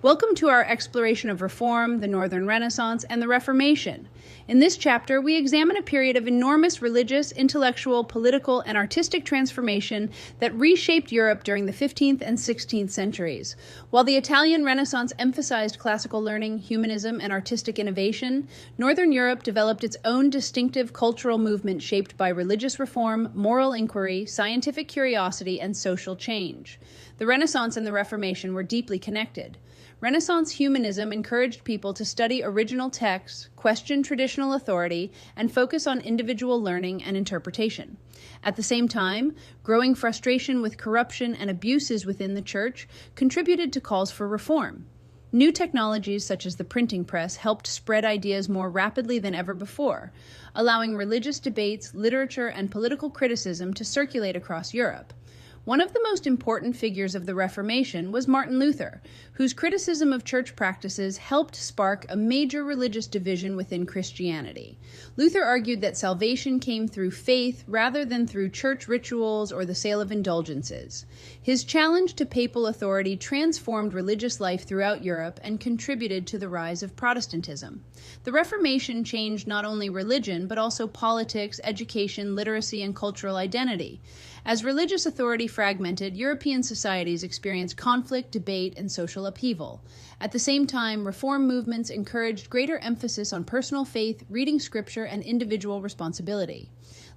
Welcome to our exploration of Reform, the Northern Renaissance, and the Reformation. In this chapter, we examine a period of enormous religious, intellectual, political, and artistic transformation that reshaped Europe during the 15th and 16th centuries. While the Italian Renaissance emphasized classical learning, humanism, and artistic innovation, Northern Europe developed its own distinctive cultural movement shaped by religious reform, moral inquiry, scientific curiosity, and social change. The Renaissance and the Reformation were deeply connected. Renaissance humanism encouraged people to study original texts, question traditional authority, and focus on individual learning and interpretation. At the same time, growing frustration with corruption and abuses within the church contributed to calls for reform. New technologies such as the printing press helped spread ideas more rapidly than ever before, allowing religious debates, literature, and political criticism to circulate across Europe. One of the most important figures of the Reformation was Martin Luther, whose criticism of church practices helped spark a major religious division within Christianity. Luther argued that salvation came through faith rather than through church rituals or the sale of indulgences. His challenge to papal authority transformed religious life throughout Europe and contributed to the rise of Protestantism. The Reformation changed not only religion, but also politics, education, literacy, and cultural identity. As religious authority fragmented, European societies experienced conflict, debate, and social upheaval. At the same time, reform movements encouraged greater emphasis on personal faith, reading scripture, and individual responsibility.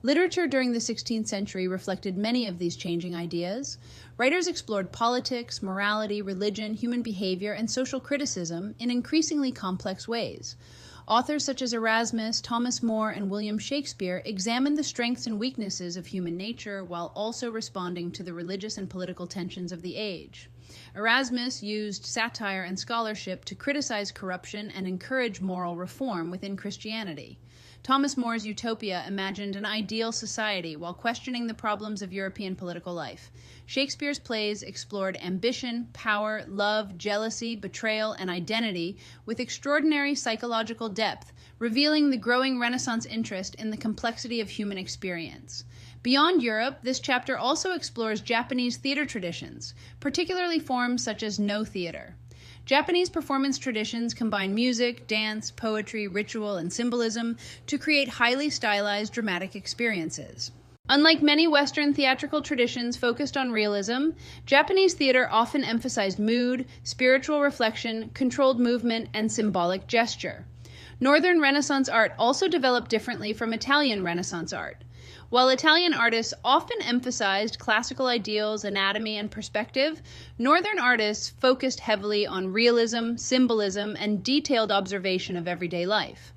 Literature during the 16th century reflected many of these changing ideas. Writers explored politics, morality, religion, human behavior, and social criticism in increasingly complex ways. Authors such as Erasmus, Thomas More, and William Shakespeare examined the strengths and weaknesses of human nature while also responding to the religious and political tensions of the age. Erasmus used satire and scholarship to criticize corruption and encourage moral reform within Christianity. Thomas More's Utopia imagined an ideal society while questioning the problems of European political life. Shakespeare's plays explored ambition, power, love, jealousy, betrayal, and identity with extraordinary psychological depth, revealing the growing Renaissance interest in the complexity of human experience. Beyond Europe, this chapter also explores Japanese theater traditions, particularly forms such as No theater. Japanese performance traditions combine music, dance, poetry, ritual, and symbolism to create highly stylized dramatic experiences. Unlike many Western theatrical traditions focused on realism, Japanese theater often emphasized mood, spiritual reflection, controlled movement, and symbolic gesture. Northern Renaissance art also developed differently from Italian Renaissance art. While Italian artists often emphasized classical ideals, anatomy, and perspective, Northern artists focused heavily on realism, symbolism, and detailed observation of everyday life.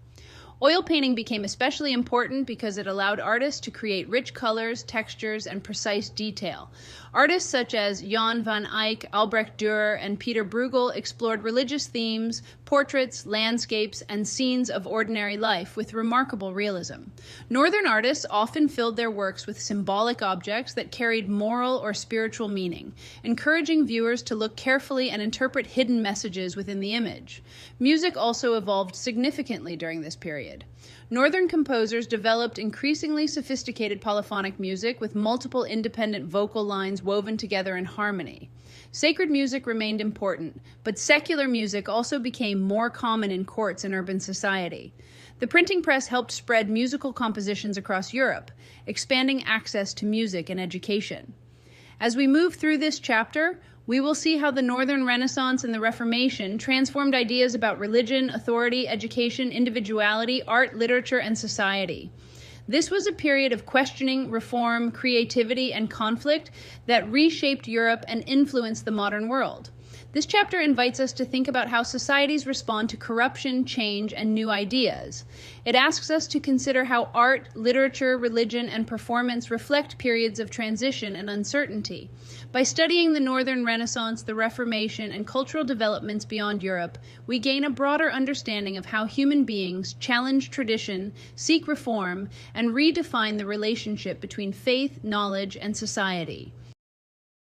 Oil painting became especially important because it allowed artists to create rich colors, textures, and precise detail. Artists such as Jan van Eyck, Albrecht Dürer, and Peter Bruegel explored religious themes, portraits, landscapes, and scenes of ordinary life with remarkable realism. Northern artists often filled their works with symbolic objects that carried moral or spiritual meaning, encouraging viewers to look carefully and interpret hidden messages within the image. Music also evolved significantly during this period. Northern composers developed increasingly sophisticated polyphonic music with multiple independent vocal lines woven together in harmony. Sacred music remained important, but secular music also became more common in courts and urban society. The printing press helped spread musical compositions across Europe, expanding access to music and education. As we move through this chapter, we will see how the Northern Renaissance and the Reformation transformed ideas about religion, authority, education, individuality, art, literature, and society. This was a period of questioning, reform, creativity, and conflict that reshaped Europe and influenced the modern world. This chapter invites us to think about how societies respond to corruption, change, and new ideas. It asks us to consider how art, literature, religion, and performance reflect periods of transition and uncertainty. By studying the Northern Renaissance, the Reformation, and cultural developments beyond Europe, we gain a broader understanding of how human beings challenge tradition, seek reform, and redefine the relationship between faith, knowledge, and society.